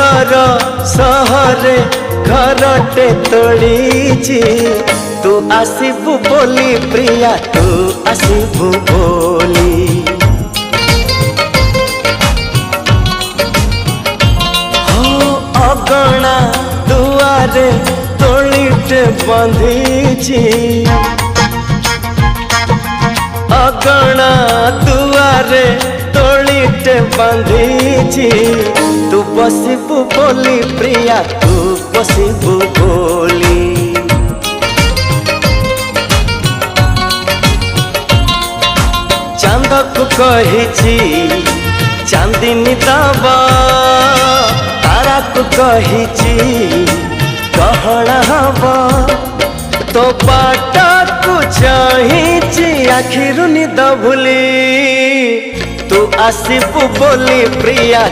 दूरर सहरे घरटे तोड़ी तू आसबू बोली प्रिया तू आसबू बोली हो अगणा दुआरे तोड़ीटे बंधी अगणा दुआरे तोड़ीटे बंधी तू बसबू बोली प्रिया तू बसबू बोली चांद को कही चांदनी दबा तारा को कही गहना हवा तो बाटा को चाही आखिर निद भूली तू आसबू बोली प्रिया।